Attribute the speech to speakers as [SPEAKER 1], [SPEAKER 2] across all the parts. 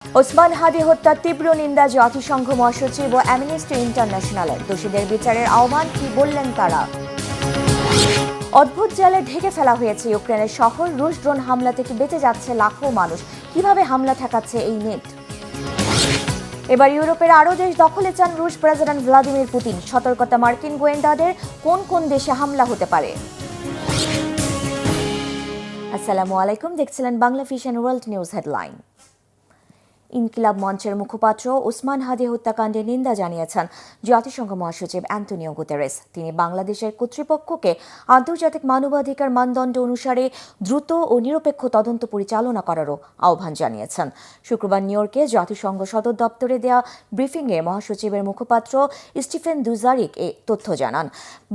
[SPEAKER 1] ওসমান হাদি হত্যার তীব্র নিন্দা জাতিসংঘ মহাসচিব ও অ্যামনেস্টি ইন্টারন্যাশনালের। দোষীদের বিচারের আহ্বান, কি বললেন তারা? অদ্ভুত জালে ঢেকে ফেলা হয়েছে ইউক্রেনের শহর। রুশ ড্রোন হামলা থেকে বেঁচে যাচ্ছে লাখো মানুষ। কিভাবে হামলা ঠেকাচ্ছে এই নেট? এবার ইউরোপের আরও দেশ দখলে চান রুশ প্রেসিডেন্ট ভ্লাদিমির পুতিন। সতর্কতা মার্কিন গোয়েন্দাদের, কোন কোন দেশে হামলা হতে পারে। আসসালামু আলাইকুম, দেখছিলেন Bangla Vision world news headline. Inqilab মঞ্চের মুখপাত্র ওসমান হাদি হত্যাকাণ্ডের নিন্দা জানিয়েছেন জাতিসংঘ মহাসচিব অ্যান্টোনিও গুতেরেস। তিনি বাংলাদেশের কর্তৃপক্ষকে আন্তর্জাতিক মানবাধিকার মানদণ্ড অনুসারে দ্রুত ও নিরপেক্ষ তদন্ত পরিচালনা করারও আহ্বান জানিয়েছেন। শুক্রবার নিউ ইয়র্কে জাতিসংঘ সদর দপ্তরে দেয়া ব্রিফিংয়ে মহাসচিবের মুখপাত্র স্টিফেন দুজারিক এ তথ্য জানান।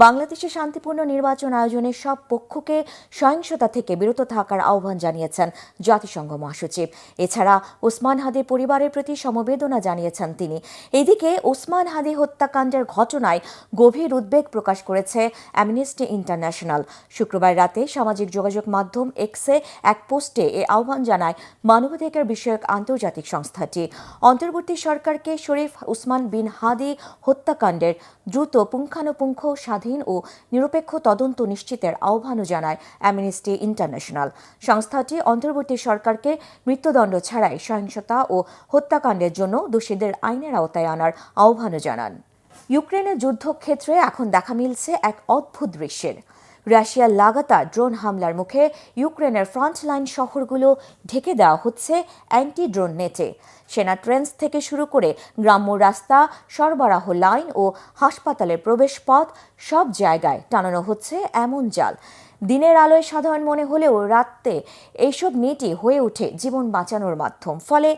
[SPEAKER 1] বাংলাদেশে শান্তিপূর্ণ নির্বাচন আয়োজনে সব পক্ষকে সহিংসতা থেকে বিরত থাকার আহ্বান জানিয়েছেন জাতিসংঘ মহাসচিব। এছাড়া ওসমান হাদি পরিবারের প্রতি সমবেদনা জানিয়েছেন তিনি। এদিকে ওসমান হাদি হত্যাকাণ্ডের ঘটনায় গভীর উদ্বেগ প্রকাশ করেছে অ্যামনেস্টি ইন্টারন্যাশনাল। শুক্রবার রাতে সামাজিক যোগাযোগ মাধ্যম এক্সে এক পোস্টে এ আহ্বান জানায় মানবাধিকার বিষয়ক আন্তর্জাতিক সংস্থাটি। অন্তর্বর্তী সরকারকে শরীফ ওসমান বিন হাদি হত্যাকাণ্ডের দ্রুত পুঙ্খানুপুঙ্খ, স্বাধীন ও নিরপেক্ষ তদন্ত নিশ্চিতের আহ্বানও জানায় অ্যামনেস্টি ইন্টারন্যাশনাল। সংস্থাটি অন্তর্বর্তী সরকারকে মৃত্যুদণ্ড ছাড়াই সহিংসতা ও হত্যাকাণ্ডের জন্য দোষীদের আইনের আওতায় আনার আহ্বানও জানান। ইউক্রেনের যুদ্ধক্ষেত্রে এখন দেখা মিলছে এক অদ্ভুত দৃশ্যের। রাশিয়ার লাগাতার ড্রোন হামলার মুখে ইউক্রেনের ফ্রন্টলাইন শহরগুলো ঢেকে দেওয়া হচ্ছে অ্যান্টি ড্রোন নেটে। সেনা ট্রেন্স থেকে শুরু করে গ্রাম্য রাস্তা, সরবরাহ লাইন ও হাসপাতালের প্রবেশপথ সব জায়গায় টানানো হচ্ছে এমন জাল। দিনের আলোয় সাধারণ মনে হলেও রাতে এইসব নেটই হয়ে ওঠে জীবন বাঁচানোর মাধ্যম। ফলে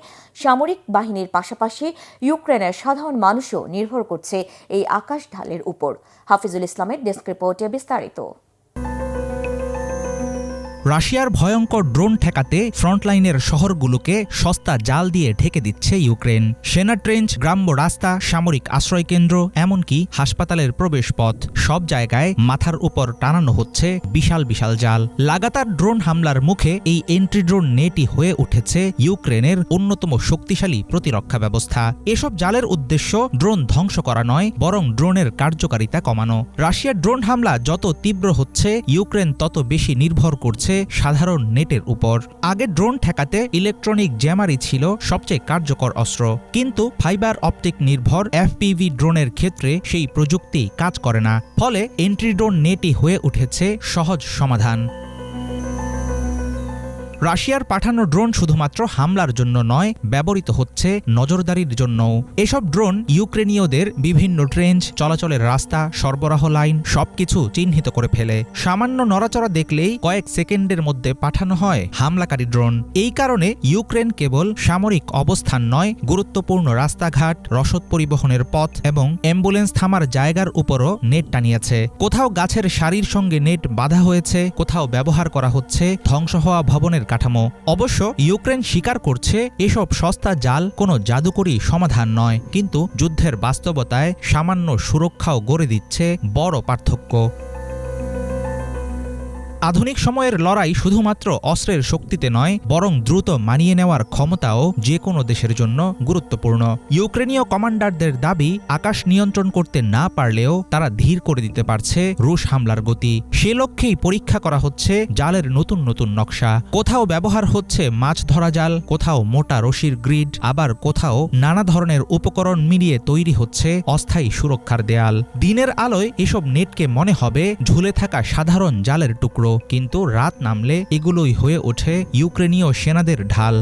[SPEAKER 1] সামরিক বাহিনীর পাশাপাশি ইউক্রেনের সাধারণ মানুষও নির্ভর করছে এই আকাশ ঢালের উপর। হাফিজুল ইসলামের ডেস্ক রিপোর্টে বিস্তারিত।
[SPEAKER 2] রাশিয়ার ভয়ঙ্কর ড্রোন ঠেকাতে ফ্রন্টলাইনের শহরগুলোকে সস্তা জাল দিয়ে ঢেকে দিচ্ছে ইউক্রেন। সেনা ট্রেঞ্চ, গ্রাম্য রাস্তা, সামরিক আশ্রয়কেন্দ্র, এমনকি হাসপাতালের প্রবেশপথ সব জায়গায় মাথার উপর টানানো হচ্ছে বিশাল বিশাল জাল। লাগাতার ড্রোন হামলার মুখে এই এন্ট্রি ড্রোন নেটই হয়ে উঠেছে ইউক্রেনের অন্যতম শক্তিশালী প্রতিরক্ষা ব্যবস্থা। এসব জালের উদ্দেশ্য ড্রোন ধ্বংস করা নয়, বরং ড্রোনের কার্যকারিতা কমানো। রাশিয়ার ড্রোন হামলা যত তীব্র হচ্ছে, ইউক্রেন তত বেশি নির্ভর করছে সাধারণ নেটের উপর। আগে ড্রোন ঠেকাতে ইলেকট্রনিক জ্যামারই ছিল সবচেয়ে কার্যকর অস্ত্র, কিন্তু ফাইবার অপটিক নির্ভর এফপিভি ড্রোনের ক্ষেত্রে সেই প্রযুক্তি কাজ করে না। ফলে এন্ট্রি ড্রোন নেটই হয়ে উঠেছে সহজ সমাধান। রাশিয়ার পাঠানো ড্রোন শুধুমাত্র হামলার জন্য নয়, ব্যবহৃত হচ্ছে নজরদারির জন্যও। এসব ড্রোন ইউক্রেনীয়দের বিভিন্ন ট্রেঞ্চ, চলাচলের রাস্তা, সরবরাহ লাইন সবকিছু চিহ্নিত করে ফেলে। সামান্য নড়াচড়া দেখলেই কয়েক সেকেন্ডের মধ্যে পাঠানো হয় হামলাকারী ড্রোন। এই কারণে ইউক্রেন কেবল সামরিক অবস্থান নয়, গুরুত্বপূর্ণ রাস্তাঘাট, রসদ পরিবহনের পথ এবং অ্যাম্বুলেন্স থামার জায়গার উপরও নেট টানিয়েছে। কোথাও গাছের সারির সঙ্গে নেট বাঁধা হয়েছে, কোথাও ব্যবহার করা হচ্ছে ধ্বংস হওয়া ভবনের কাঠামো। অবশ্য ইউক্রেন স্বীকার করছে এসব সস্তা জাল কোনো জাদুকরী সমাধান নয়, কিন্তু যুদ্ধের বাস্তবতায় সামান্য সুরক্ষাও গড়ে দিচ্ছে বড় পার্থক্য। আধুনিক সময়ের লড়াই শুধুমাত্র অস্ত্রের শক্তিতে নয়, বরং দ্রুত মানিয়ে নেওয়ার ক্ষমতাও যে কোনো দেশের জন্য গুরুত্বপূর্ণ। ইউক্রেনীয় কমান্ডারদের দাবি, আকাশ নিয়ন্ত্রণ করতে না পারলেও তারা ধীর করে দিতে পারছে রুশ হামলার গতি। সে লক্ষ্যেই পরীক্ষা করা হচ্ছে জালের নতুন নতুন নকশা। কোথাও ব্যবহার হচ্ছে মাছ ধরা জাল, কোথাও মোটা রশির গ্রিড, আবার কোথাও নানা ধরনের উপকরণ মিলিয়ে তৈরি হচ্ছে অস্থায়ী সুরক্ষার দেয়াল। দিনের আলোয় এসব নেটকে মনে হবে ঝুলে থাকা সাধারণ জালের টুকরো, কিন্তু রাত নামলে এগুলোই হয়ে ওঠে ইউক্রেনীয় সেনাদের ঢাল।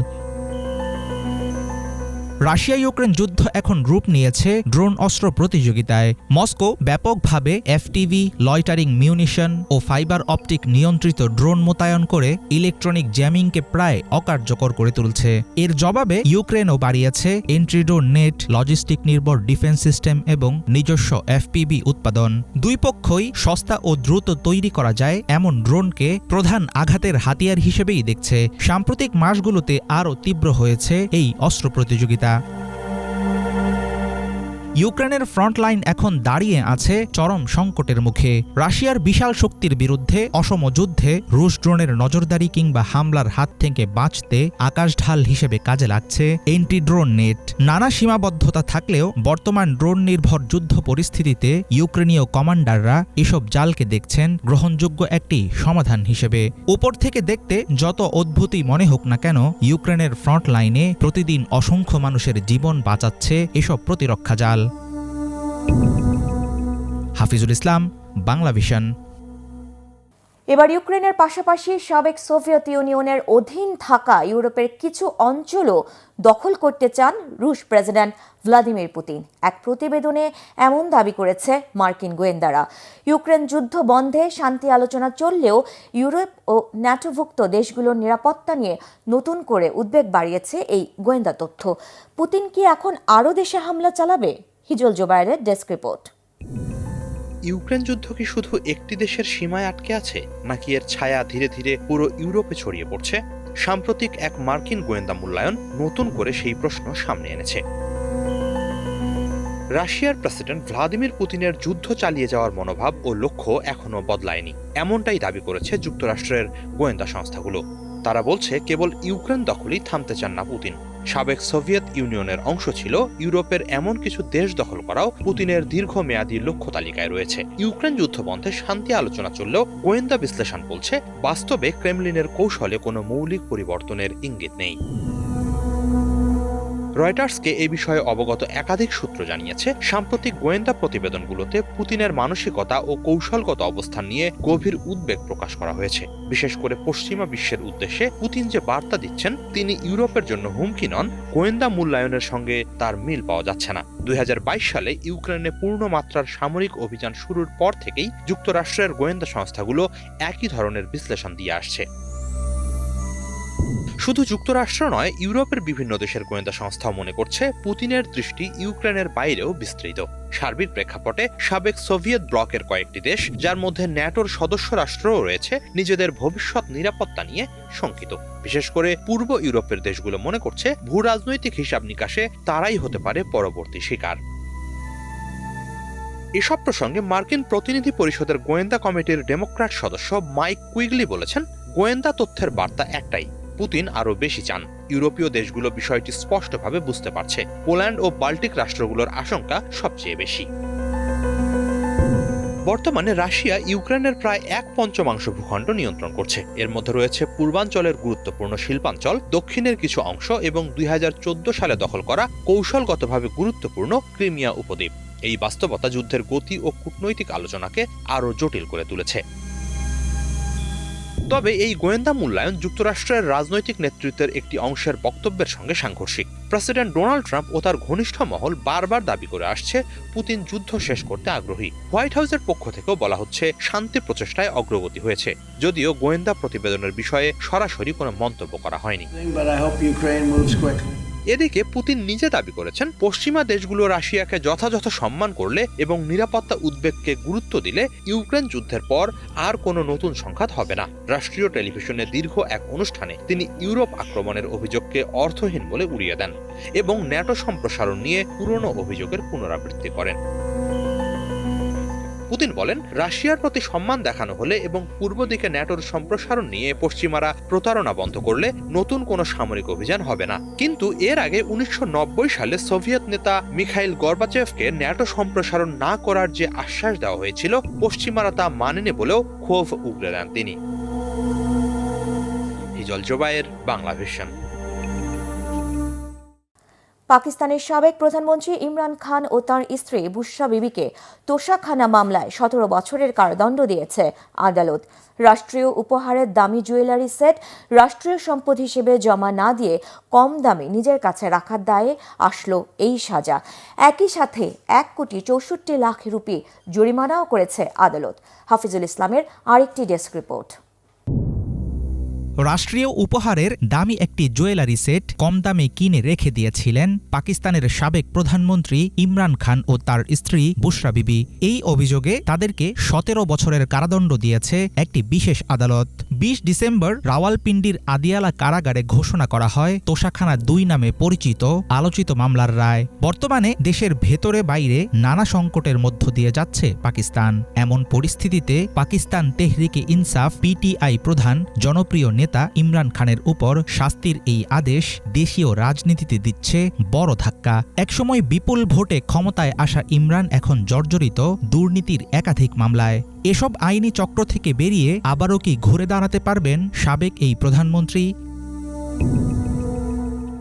[SPEAKER 2] রাশিয়া ইউক্রেন যুদ্ধ এখন রূপ নিয়েছে ড্রোন অস্ত্র প্রতিযোগিতায়। মস্কো ব্যাপকভাবে এফটিভি, লয়টারিং মিউনিশন ও ফাইবার অপটিক নিয়ন্ত্রিত ড্রোন মোতায়েন করে ইলেকট্রনিক জ্যামিংকে প্রায় অকার্যকর করে তুলছে। এর জবাবে ইউক্রেনও বাড়িয়েছে এন্ট্রি ড্রোন নেট, লজিস্টিক নির্ভর ডিফেন্স সিস্টেম এবং নিজস্ব এফপিভি উৎপাদন। দুই পক্ষই সস্তা ও দ্রুত তৈরি করা যায় এমন ড্রোনকে প্রধান আঘাতের হাতিয়ার হিসেবেই দেখছে। সাম্প্রতিক মাসগুলোতে আরও তীব্র হয়েছে এই অস্ত্র প্রতিযোগিতা। ইউক্রেনের ফ্রন্টলাইন এখন দাঁড়িয়ে আছে চরম সংকটের মুখে। রাশিয়ার বিশাল শক্তির বিরুদ্ধে অসম যুদ্ধে রুশ ড্রোনের নজরদারি কিংবা হামলার হাত থেকে বাঁচতে আকাশঢাল হিসেবে কাজে লাগছে এন্টি ড্রোন নেট। নানা সীমাবদ্ধতা থাকলেও বর্তমান ড্রোন নির্ভর যুদ্ধ পরিস্থিতিতে ইউক্রেনীয় কমান্ডাররা এসব জালকে দেখছেন গ্রহণযোগ্য একটি সমাধান হিসেবে। উপর থেকে দেখতে যত অদ্ভুতই মনে হোক না কেন, ইউক্রেনের ফ্রন্ট লাইনে প্রতিদিন অসংখ্য মানুষের জীবন বাঁচাচ্ছে এসব প্রতিরক্ষা জাল। হাফিজুল ইসলাম, বাংলা ভিশন।
[SPEAKER 1] এবার ইউক্রেনের পাশাপাশি সাবেক সোভিয়েত ইউনিয়নের অধীন থাকা ইউরোপের কিছু অঞ্চলও দখল করতে চান রুশ প্রেসিডেন্ট ভ্লাদিমির পুতিন। এক প্রতিবেদনে এমন দাবি করেছে মার্কিন গোয়েন্দারা। ইউক্রেন যুদ্ধ বন্ধে শান্তি আলোচনা চললেও ইউরোপ ও ন্যাটোভুক্ত দেশগুলোর নিরাপত্তা নিয়ে নতুন করে উদ্বেগ বাড়িয়েছে এই গোয়েন্দা তথ্য। পুতিন কি এখন আরও দেশে হামলা চালাবে? হিজল জোবায়েরের ডেস্ক রিপোর্ট।
[SPEAKER 3] ইউক্রেন যুদ্ধ কি শুধু একটি দেশের সীমায় আটকে আছে, নাকি এর ছায়া ধীরে ধীরে পুরো ইউরোপে ছড়িয়ে পড়ছে? সাম্প্রতিক এক মার্কিন গোয়েন্দা মূল্যায়ন নতুন করে সেই প্রশ্ন সামনে এনেছে। রাশিয়ার প্রেসিডেন্ট ভ্লাদিমির পুতিনের যুদ্ধ চালিয়ে যাওয়ার মনোভাব ও লক্ষ্য এখনও বদলায়নি, এমনটাই দাবি করেছে যুক্তরাষ্ট্রের গোয়েন্দা সংস্থাগুলো। তারা বলছে, কেবল ইউক্রেন দখলই থামতে চান না পুতিন। সাবেক সোভিয়েত ইউনিয়নের অংশ ছিল ইউরোপের এমন কিছু দেশ দখল করাও পুতিনের দীর্ঘমেয়াদী লক্ষ্য তালিকায় রয়েছে। ইউক্রেন যুদ্ধ বন্ধে শান্তি আলোচনা চললেও গোয়েন্দা বিশ্লেষণ বলছে, বাস্তবে ক্রেমলিনের কৌশলে কোনো মৌলিক পরিবর্তনের ইঙ্গিত নেই। রয়টার্সকে এ বিষয়ে অবগত একাধিক সূত্র জানিয়েছে, সাম্প্রতিক গোয়েন্দা প্রতিবেদনগুলোতে পুতিনের মানসিকতা ও কৌশলগত অবস্থান নিয়ে গভীর উদ্বেগ প্রকাশ করা হয়েছে। বিশেষ করে পশ্চিমা বিশ্বের উদ্দেশ্যে পুতিন যে বার্তা দিচ্ছেন, তিনি ইউরোপের জন্য হুমকি নন, গোয়েন্দা মূল্যায়নের সঙ্গে তার মিল পাওয়া যাচ্ছে না। 2022 সালে ইউক্রেনে পূর্ণমাত্রার সামরিক অভিযান শুরুর পর থেকেই যুক্তরাষ্ট্রের গোয়েন্দা সংস্থাগুলো একই ধরনের বিশ্লেষণ দিয়ে আসছে। শুধু যুক্তরাষ্ট্র নয়, ইউরোপের বিভিন্ন দেশের গোয়েন্দা সংস্থাও মনে করছে পুতিনের দৃষ্টি ইউক্রেনের বাইরেও বিস্তৃত। সার্বিক প্রেক্ষাপটে সাবেক সোভিয়েত ব্লকের কয়েকটি দেশ, যার মধ্যে ন্যাটোর সদস্য রাষ্ট্রও রয়েছে, নিজেদের ভবিষ্যৎ নিরাপত্তা নিয়ে শঙ্কিত। বিশেষ করে পূর্ব ইউরোপের দেশগুলো মনে করছে, ভূ রাজনৈতিক হিসাব নিকাশে তারাই হতে পারে পরবর্তী শিকার। এসব প্রসঙ্গে মার্কিন প্রতিনিধি পরিষদের গোয়েন্দা কমিটির ডেমোক্র্যাট সদস্য মাইক কুইগলি বলেছেন, গোয়েন্দা তথ্যের বার্তা একটাই, পুতিন আরও বেশি চান। ইউরোপীয় দেশগুলো বিষয়টি স্পষ্টভাবে বুঝতে পারছে। পোল্যান্ড ও বাল্টিক রাষ্ট্রগুলোর আশঙ্কা সবচেয়ে বেশি। বর্তমানে রাশিয়া ইউক্রেনের প্রায় 1/5 ভূখণ্ড নিয়ন্ত্রণ করছে। এর মধ্যে রয়েছে পূর্বাঞ্চলের গুরুত্বপূর্ণ শিল্পাঞ্চল, দক্ষিণের কিছু অংশ এবং 2014 সালে দখল করা কৌশলগতভাবে গুরুত্বপূর্ণ ক্রিমিয়া উপদ্বীপ। এই বাস্তবতা যুদ্ধের গতি ও কূটনৈতিক আলোচনাকে আরও জটিল করে তুলেছে। তবে এই গোয়েন্দা মূল্যায়ন যুক্তরাষ্ট্রের রাজনৈতিক নেতৃত্বের একটি অংশের বক্তব্যের সঙ্গে সাংঘর্ষিক। প্রেসিডেন্ট ডোনাল্ড ট্রাম্প ও তার ঘনিষ্ঠ মহল বারবার দাবি করে আসছে, পুতিন যুদ্ধ শেষ করতে আগ্রহী। হোয়াইট হাউসের পক্ষ থেকেও বলা হচ্ছে, শান্তি প্রচেষ্টায় অগ্রগতি হয়েছে, যদিও গোয়েন্দা প্রতিবেদনের বিষয়ে সরাসরি কোনো মন্তব্য করা হয়নি। এদিকে পুতিন নিজে দাবি করেছেন, পশ্চিমা দেশগুলো রাশিয়াকে যথাযথ সম্মান করলে এবং নিরাপত্তা উদ্বেগকে গুরুত্ব দিলে ইউক্রেন যুদ্ধের পর আর কোনো নতুন সংঘাত হবে না। রাষ্ট্রীয় টেলিভিশনে দীর্ঘ এক অনুষ্ঠানে তিনি ইউরোপ আক্রমণের অভিযোগকে অর্থহীন বলে উড়িয়ে দেন এবং ন্যাটো সম্প্রসারণ নিয়ে পুরনো অভিযোগের পুনরাবৃত্তি করেন। পুতিন বলেন, রাশিয়ার প্রতি সম্মান দেখানো হলে এবং পূর্ব দিকে ন্যাটোর সম্প্রসারণ নিয়ে পশ্চিমারা প্রতারণা বন্ধ করলে নতুন কোনো সামরিক অভিযান হবে না। কিন্তু এর আগে 1990 সালে সোভিয়েত নেতা মিখাইল গর্বাচেভকে ন্যাটো সম্প্রসারণ না করার যে আশ্বাস দেওয়া হয়েছিল, পশ্চিমারা তা মানেনি বলেও ক্ষোভ উগরে দেন তিনি। হিজল জোবায়ের, বাংলা ভিশন।
[SPEAKER 1] পাকিস্তানের সাবেক প্রধানমন্ত্রী ইমরান খান ও তাঁর স্ত্রী বুশরা বিবিকে তোষাখানা মামলায় 17 বছরের কারাদণ্ড দিয়েছে আদালত। রাষ্ট্রীয় উপহারের দামি জুয়েলারি সেট রাষ্ট্রীয় সম্পদ হিসেবে জমা না দিয়ে কম দামে নিজের কাছে রাখার দায়ে আসলো এই সাজা। একই সাথে 1,64,00,000 রুপি জরিমানাও করেছে আদালত। হাফিজুল ইসলামের আরেকটি ডেস্ক রিপোর্ট।
[SPEAKER 2] রাষ্ট্রীয় উপহারের দামি একটি জুয়েলারি সেট কম দামে কিনে রেখে দিয়েছিলেন পাকিস্তানের সাবেক প্রধানমন্ত্রী ইমরান খান ও তার স্ত্রী বুশরা বিবি। এই অভিযোগে তাদেরকে ১৭ বছরের কারাদণ্ড দিয়েছে একটি বিশেষ আদালত। ২০ ডিসেম্বর রাওয়ালপিন্ডির আদিয়ালা কারাগারে ঘোষণা করা হয় তোষাখানা ২ নামে পরিচিত আলোচিত মামলার রায়। বর্তমানে দেশের ভেতরে বাইরে নানা সংকটের মধ্য দিয়ে যাচ্ছে পাকিস্তান। এমন পরিস্থিতিতে পাকিস্তান তেহরিকে ইনসাফ পিটিআই প্রধান জনপ্রিয় নেতা ইমরান খানের উপর শাস্তির এই আদেশ দেশীয় রাজনীতিতে দিচ্ছে বড় ধাক্কা। একসময় বিপুল ভোটে ক্ষমতায় আসা ইমরান এখন জর্জরিত দুর্নীতির একাধিক মামলায়। এসব আইনি চক্র থেকে বেরিয়ে আবারও কি ঘুরে দাঁড়াতে পারবেন সাবেক এই প্রধানমন্ত্রী?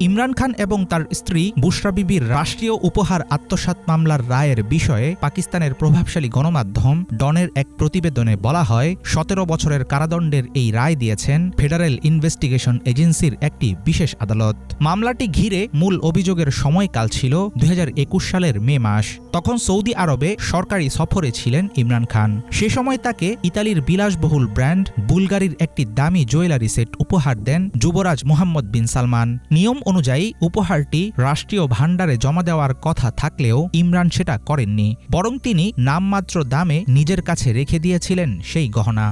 [SPEAKER 2] ইমরান খান এবং তার স্ত্রী বুশরা বিবির রাষ্ট্রীয় উপহার আত্মসাৎ মামলার রায়ের বিষয়ে পাকিস্তানের প্রভাবশালী গণমাধ্যম ডনের এক প্রতিবেদনে বলা হয় ১৭ বছরের কারাদণ্ডের এই রায় দিয়েছেন ফেডারেল ইনভেস্টিগেশন এজেন্সির একটি বিশেষ আদালত। মামলাটি ঘিরে মূল অভিযোগের সময়কাল ছিল ২০২১ সালের মে মাস। তখন সৌদি আরবে সরকারি সফরে ছিলেন ইমরান খান। সে সময় তাকে ইতালির বিলাসবহুল ব্র্যান্ড বুলগারির একটি দামি জুয়েলারি সেট উপহার দেন যুবরাজ মোহাম্মদ বিন সালমান। নিয়ম অনুযায়ী উপহারটি রাষ্ট্রীয় ভাণ্ডারে জমা দেওয়ার কথা থাকলেও ইমরান সেটা করেননি, বরং তিনি নামমাত্র দামে নিজের কাছে রেখে দিয়েছিলেন সেই গহনা।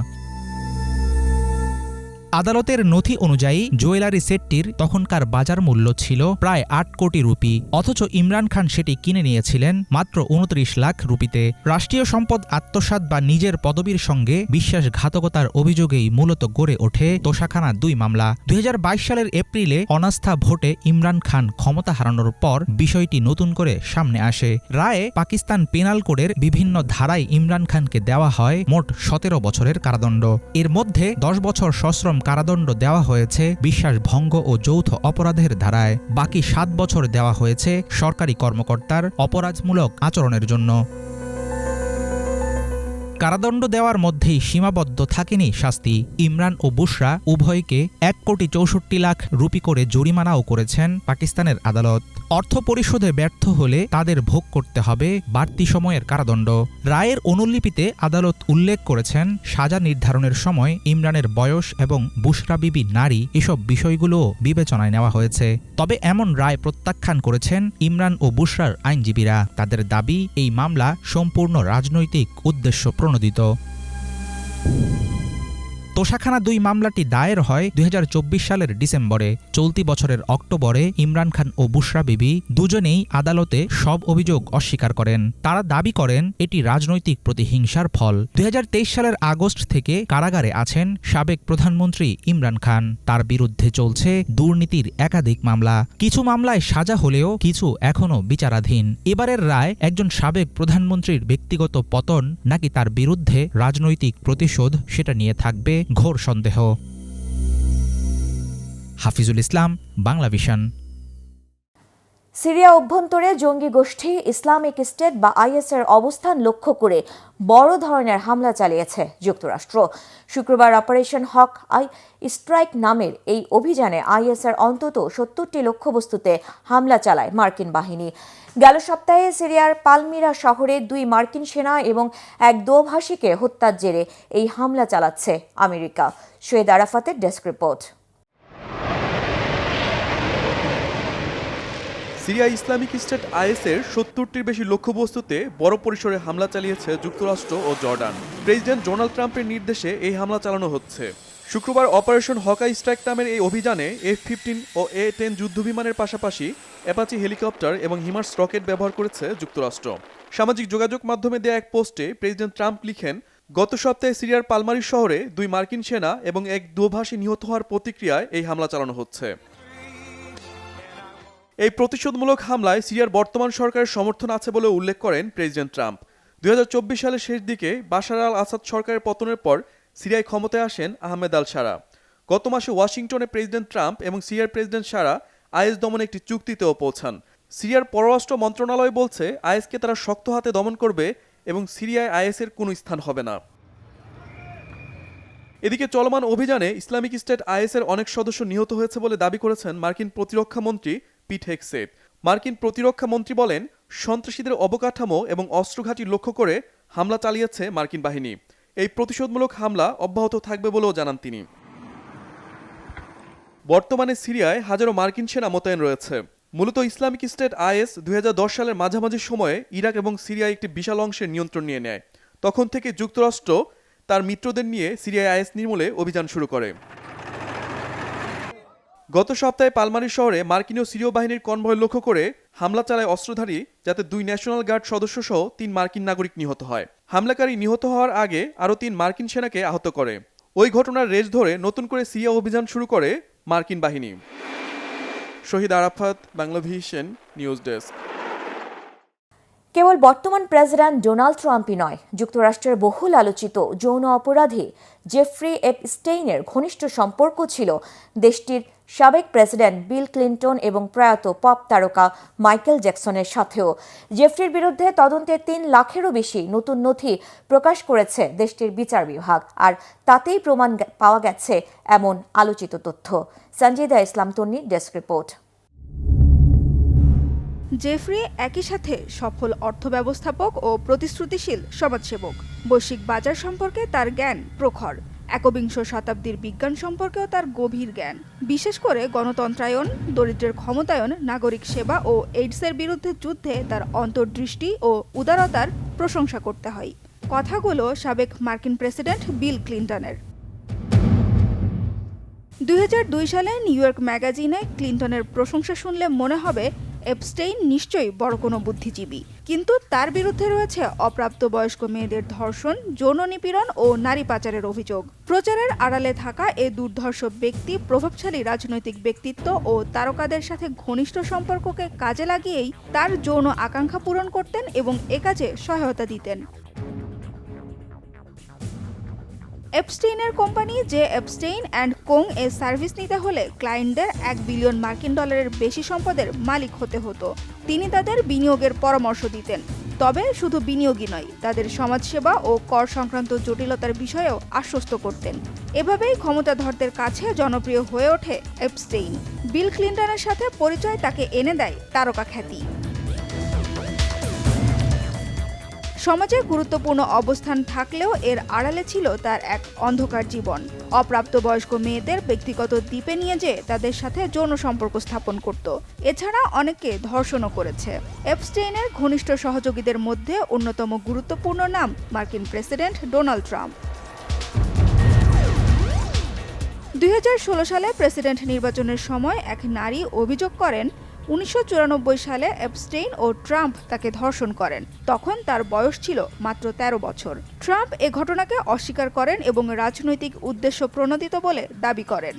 [SPEAKER 2] আদালতের নথি অনুযায়ী জুয়েলারি সেটটির তখনকার বাজার মূল্য ছিল প্রায় ৮ কোটি রুপি, অথচ ইমরান খান সেটি কিনে নিয়েছিলেন মাত্র ২৯ লাখ রুপিতে। রাষ্ট্রীয় সম্পদ আত্মসাৎ বা নিজের পদবীর সঙ্গে বিশ্বাসঘাতকতার অভিযোগেই মূলত গড়ে ওঠে তোষাখানা ২ মামলা। ২০২২ সালের এপ্রিলে অনাস্থা ভোটে ইমরান খান ক্ষমতা হারানোর পর বিষয়টি নতুন করে সামনে আসে। রায়ে পাকিস্তান পেনাল কোডের বিভিন্ন ধারায় ইমরান খানকে দেওয়া হয় মোট ১৭ বছরের কারাদণ্ড। এর মধ্যে ১০ বছর সশ্রম কারাদণ্ড দেওয়া হয়েছে বিশ্বাসভঙ্গ ও যৌথ অপরাধের ধারায়। বাকি ৭ বছর দেওয়া হয়েছে সরকারি কর্মকর্তার অপরাধমূলক আচরণের জন্য। কারাদণ্ড দেওয়ার মধ্যেই সীমাবদ্ধ থাকেনি শাস্তি। ইমরান ও বুশরা উভয়কে ১ কোটি ৬৪ লাখ রুপি করে জরিমানাও করেছেন পাকিস্তানের আদালত। অর্থ পরিশোধে ব্যর্থ হলে তাদের ভোগ করতে হবে বাড়তি সময়ের কারাদণ্ড। রায়ের অনুলিপিতে আদালত উল্লেখ করেছেন সাজা নির্ধারণের সময় ইমরানের বয়স এবং বুশরা বিবি নারী এসব বিষয়গুলো বিবেচনায় নেওয়া হয়েছে। তবে এমন রায় প্রত্যাখ্যান করেছেন ইমরান ও বুশরার আইনজীবীরা। তাদের দাবি, এই মামলা সম্পূর্ণ রাজনৈতিক উদ্দেশ্য প্রণোদিত। তোষাখানা ২ মামলাটি দায়ের হয় ২০২৪ সালের ডিসেম্বরে। চলতি বছরের অক্টোবরে ইমরান খান ও বুশরা বিবি দুজনেই আদালতে সব অভিযোগ অস্বীকার করেন। তারা দাবি করেন এটি রাজনৈতিক প্রতিহিংসার ফল। ২০২৩ সালের আগস্ট থেকে কারাগারে আছেন সাবেক প্রধানমন্ত্রী ইমরান খান। তার বিরুদ্ধে চলছে দুর্নীতির একাধিক মামলা। কিছু মামলায় সাজা হলেও কিছু এখনও বিচারাধীন। এবারের রায় একজন সাবেক প্রধানমন্ত্রীর ব্যক্তিগত পতন নাকি তার বিরুদ্ধে রাজনৈতিক প্রতিশোধ, সেটা নিয়ে থাকবে ঘোর সন্দেহ। হাফিজুল ইসলাম, বাংলা ভিশন।
[SPEAKER 1] সিরিয়া অভ্যন্তরে জঙ্গি গোষ্ঠী ইসলামিক স্টেট বা আইএসের অবস্থান লক্ষ্য করে বড় ধরনের হামলা চালিয়েছে যুক্তরাষ্ট্র। শুক্রবার অপারেশন হক আই স্ট্রাইক নামের এই অভিযানে আইএসের অন্তত ৭০টি লক্ষ্যবস্তুতে হামলা চালায় মার্কিন বাহিনী। গেল সপ্তাহে সিরিয়ার পালমিরা শহরে ২ মার্কিন সেনা এবং এক দোভাষীকে হত্যার জেরে এই হামলা চালাচ্ছে আমেরিকা। শোয়েদ আরাফাতের desk report.
[SPEAKER 4] Syria Islamic state আইএসের ৭০টির বেশি লক্ষ্যবস্তুতে বড় পরিসরে হামলা চালিয়েছে যুক্তরাষ্ট্র ও জর্ডান। প্রেসিডেন্ট ডোনাল্ড ট্রাম্পের নির্দেশে এই হামলা চালানো হচ্ছে। শুক্রবার অপারেশন হকাই স্ট্রাইক নামের এই অভিযানে F-15 ও A-10 যুদ্ধবিমানের পাশাপাশি অ্যাপাচি হেলিকপ্টার এবং হিমার্স রকেট ব্যবহার করেছে যুক্তরাষ্ট্র। সামাজিক যোগাযোগ মাধ্যমে দেয়া এক পোস্টে প্রেসিডেন্ট ট্রাম্প লিখেন, গত সপ্তাহে সিরিয়ার পালমারি শহরে ২ মার্কিন সেনা এবং এক দোভাষী নিহত হওয়ার প্রতিক্রিয়ায় এই হামলা চালানো হচ্ছে। এই প্রতিশোধমূলক হামলায় সিরিয়ার বর্তমান সরকারের সমর্থন আছে বলে উল্লেখ করেন প্রেসিডেন্ট ট্রাম্প। ২০২৪ সালের শেষ দিকে বাশার আল আসাদ সরকারের পতনের পর সিরিয়ায় ক্ষমতায় আসেন আহমেদ আল শারা। গত মাসে ওয়াশিংটনে প্রেসিডেন্ট ট্রাম্প এবং সিরিয়ার প্রেসিডেন্ট শারা আইএস দমনে একটি চুক্তিতেও পৌঁছান। সিরিয়ার পররাষ্ট্র মন্ত্রণালয় বলছে আইএসকে তারা শক্ত হাতে দমন করবে এবং সিরিয়ায় আইএসের কোনো স্থান হবে না। এদিকে চলমান অভিযানে ইসলামিক স্টেট আইএসের অনেক সদস্য নিহত হয়েছে বলে দাবি করেছেন মার্কিন প্রতিরক্ষা মন্ত্রী পিট হেগসেট। মার্কিন প্রতিরক্ষা মন্ত্রী বলেন, সন্ত্রাসীদের অবকাঠামো এবং অস্ত্রঘাঁটি লক্ষ্য করে হামলা চালিয়েছে মার্কিন বাহিনী। এই প্রতিশোধমূলক হামলা অব্যাহত থাকবে বলেও জানান তিনি। বর্তমানে সিরিয়ায় হাজারো মার্কিন সেনা মোতায়েন রয়েছে। মূলত ইসলামিক স্টেট আইএস 2010 সালের মাঝামাঝি সময়ে ইরাক এবং সিরিয়ায় একটি বিশাল অংশের নিয়ন্ত্রণ নিয়ে নেয়। তখন থেকে যুক্তরাষ্ট্র তার মিত্রদের নিয়ে সিরিয়ায় আইএস নির্মূলে অভিযান শুরু করে। গত সপ্তাহে পালমারি শহরে মার্কিন ও সিরীয় বাহিনীর কনভয় লক্ষ্য করে হামলা চালায় অস্ত্রধারী, যাতে 2 ন্যাশনাল গার্ড সদস্য সহ 3 মার্কিন নাগরিক নিহত হয়। হামলাকারী নিহত হওয়ার আগে আরও 3 মার্কিন সেনাকে আহত করে। ওই ঘটনার রেশ ধরে নতুন করে সিরিয়া অভিযান শুরু করে মার্কিন বাহিনী। শহীদ আরাফাত, বাংলাভিশন নিউজ ডেস্ক।
[SPEAKER 1] কেবল বর্তমান প্রেসিডেন্ট ডোনাল্ড ট্রাম্পই নয়, যুক্তরাষ্ট্রের বহুল আলোচিত যৌন অপরাধী জেফ্রি এপস্টেইনের ঘনিষ্ঠ সম্পর্ক ছিল দেশটির সাবেক প্রেসিডেন্ট বিল ক্লিন্টন এবং প্রয়াত পপ তারকা মাইকেল জ্যাকসনের সাথেও। জেফ্রির বিরুদ্ধে তদন্তে 3 লাখেরও বেশি নতুন নথি প্রকাশ করেছে দেশটির বিচার বিভাগ, আর তাতেই প্রমাণ পাওয়া গেছে এমন আলোচিত তথ্য। সঞ্জিদা ইসলাম তন্নি, ডেস্ক রিপোর্ট।
[SPEAKER 5] জেফ্রি একই সাথে সফল অর্থব্যবস্থাপক ও প্রতিশ্রুতিশীল সমাজসেবক। বৈশ্বিক বাজার সম্পর্কে তার জ্ঞান প্রখর। একবিংশ শতাব্দীর বিজ্ঞান সম্পর্কেও তার গভীর জ্ঞান। বিশেষ করে গণতন্ত্রায়ন, দরিদ্রের ক্ষমতায়ন, নাগরিক সেবা ও এইডসের বিরুদ্ধে যুদ্ধে তার অন্তর্দৃষ্টি ও উদারতার প্রশংসা করতে হয়। কথাগুলো সাবেক মার্কিন প্রেসিডেন্ট বিল ক্লিন্টনের। 2002 সালে নিউ ইয়র্ক ম্যাগাজিনে ক্লিন্টনের প্রশংসা শুনলে মনে হবে এপস্টেইন নিশ্চয়ই বড় কোনো বুদ্ধিজীবী, কিন্তু তার বিরুদ্ধে রয়েছে অপ্রাপ্তবয়স্ক মেয়েদের ধর্ষণ, যৌন নিপীড়ন ও নারী পাচারের অভিযোগ। প্রচারের আড়ালে থাকা এ দুর্ধর্ষ ব্যক্তি প্রভাবশালী রাজনৈতিক ব্যক্তিত্ব ও তারকাদের সাথে ঘনিষ্ঠ সম্পর্ককে কাজে লাগিয়েই তার যৌন আকাঙ্ক্ষা পূরণ করতেন এবং এ কাজে সহায়তা দিতেন। এপস্টেইনের কোম্পানি যে এপস্টেইন অ্যান্ড কোং এর সার্ভিস নিতে হলে ক্লায়েন্টদের $1 বিলিয়ন বেশি সম্পদের মালিক হতে হতো। তিনি তাদের বিনিয়োগের পরামর্শ দিতেন, তবে শুধু বিনিয়োগই নয়, তাদের সমাজসেবা ও কর সংক্রান্ত জটিলতার বিষয়েও আশ্বস্ত করতেন। এভাবেই ক্ষমতাধরদের কাছে জনপ্রিয় হয়ে ওঠে এপস্টেইন। বিল ক্লিন্টনের সাথে পরিচয় তাকে এনে দেয় তারকা খ্যাতি। সমাজে গুরুত্বপূর্ণ অবস্থান থাকলেও এর আড়ালে ছিল তার এক অন্ধকার জীবন। অপ্রাপ্তবয়স্ক মেয়েদের ব্যক্তিগত দ্বীপে নিয়ে যেয়ে তাদের সাথে যৌন সম্পর্ক স্থাপন করত। এছাড়া অনেককে ধর্ষণও করেছে। এপস্টেইনের ঘনিষ্ঠ সহযোগীদের মধ্যে অন্যতম গুরুত্বপূর্ণ নাম মার্কিন প্রেসিডেন্ট ডোনাল্ড ট্রাম্প। 2016 সালে প্রেসিডেন্ট নির্বাচনের সময় এক নারী অভিযোগ করেন 1994 সালে এপস্টেইন ও ট্রাম্প তাকে ধর্ষণ করেন। তখন তার বয়স ছিল মাত্র 13 বছর। ট্রাম্প এ ঘটনাকে অস্বীকার করেন এবং রাজনৈতিক উদ্দেশ্য প্রণোদিত বলে দাবি করেন।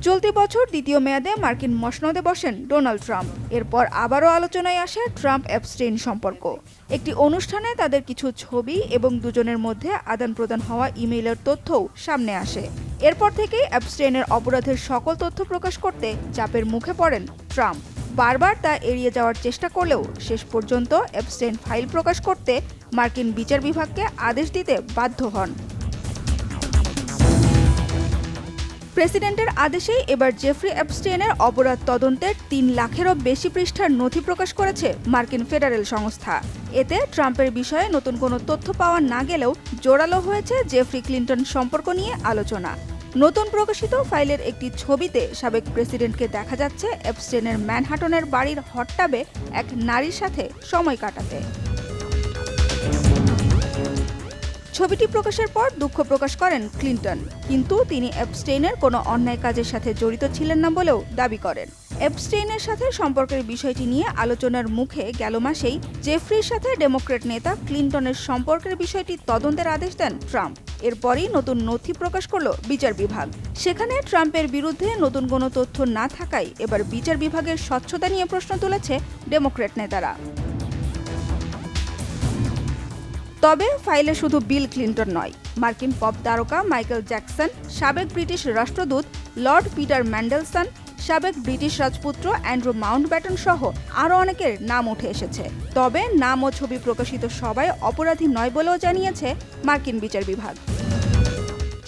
[SPEAKER 5] চলতি বছর দ্বিতীয় মেয়াদে মার্কিন মসনদে বসেন ডোনাল্ড ট্রাম্প। এরপর আবারও আলোচনায় আসে ট্রাম্প এপস্টেইন সম্পর্ক। একটি অনুষ্ঠানে তাদের কিছু ছবি এবং দুজনের মধ্যে আদান প্রদান হওয়া ইমেইলের তথ্যও সামনে আসে। এরপর থেকেই এপস্টেইনের অপরাধের সকল তথ্য প্রকাশ করতে চাপের মুখে পড়েন ট্রাম্প। বারবার তা এড়িয়ে যাওয়ার চেষ্টা করলেও শেষ পর্যন্ত এপস্টেইন ফাইল প্রকাশ করতে মার্কিন বিচার বিভাগকে আদেশ দিতে বাধ্য হন। প্রেসিডেন্টের আদেশেই এবার জেফ্রি এপস্টেইনের অপরাধ তদন্তের 3 লাখেরও বেশি পৃষ্ঠার নথি প্রকাশ করেছে মার্কিন ফেডারেল সংস্থা। এতে ট্রাম্পের বিষয়ে নতুন কোনো তথ্য পাওয়া না গেলেও জোরালো হয়েছে জেফ্রি ক্লিন্টন সম্পর্ক নিয়ে আলোচনা। নতুন প্রকাশিত ফাইলের একটি ছবিতে সাবেক প্রেসিডেন্টকে দেখা যাচ্ছে এপস্টেইনের ম্যানহাটনের বাড়ির হট টাবে এক নারীর সাথে সময় কাটাতে। ছবিটি প্রকাশের পর দুঃখ প্রকাশ করেন ক্লিন্টন, কিন্তু তিনি এপস্টেইনের কোনো অন্যায় কাজের সাথে জড়িত ছিলেন না বলেও দাবি করেন। এপস্টেইনের সাথে সম্পর্কের বিষয়টি নিয়ে আলোচনার মুখে গেল মাসেই জেফ্রির সাথে ডেমোক্র্যাট নেতা ক্লিন্টনের সম্পর্কের বিষয়টি তদন্তের আদেশ দেন ট্রাম্প। এরপরই নতুন নথি প্রকাশ করল বিচার বিভাগ। সেখানে ট্রাম্পের বিরুদ্ধে নতুন কোনো তথ্য না থাকায় এবার বিচার বিভাগের স্বচ্ছতা নিয়ে প্রশ্ন তুলেছে ডেমোক্র্যাট নেতারা। তবে ফাইলে শুধু বিল ক্লিন্টন নয়, মার্কিন পপ তারকা মাইকেল জ্যাকসন, সাবেক ব্রিটিশ রাষ্ট্রদূত লর্ড পিটার ম্যান্ডেলসন, সাবেক ব্রিটিশ রাজপুত্র অ্যান্ড্রু মাউন্টব্যাটেন সহ আরও অনেকের নাম উঠে এসেছে। তবে নাম ও ছবি প্রকাশিত সবাই অপরাধী নয় বলেও জানিয়েছে মার্কিন বিচার বিভাগ।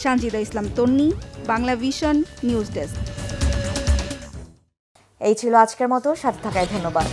[SPEAKER 5] সঞ্জিদা ইসলাম তন্নি, বাংলাভিশন নিউজ ডেস্ক।
[SPEAKER 1] এই ছিল আজকের মতো, সাথে থাকায় ধন্যবাদ।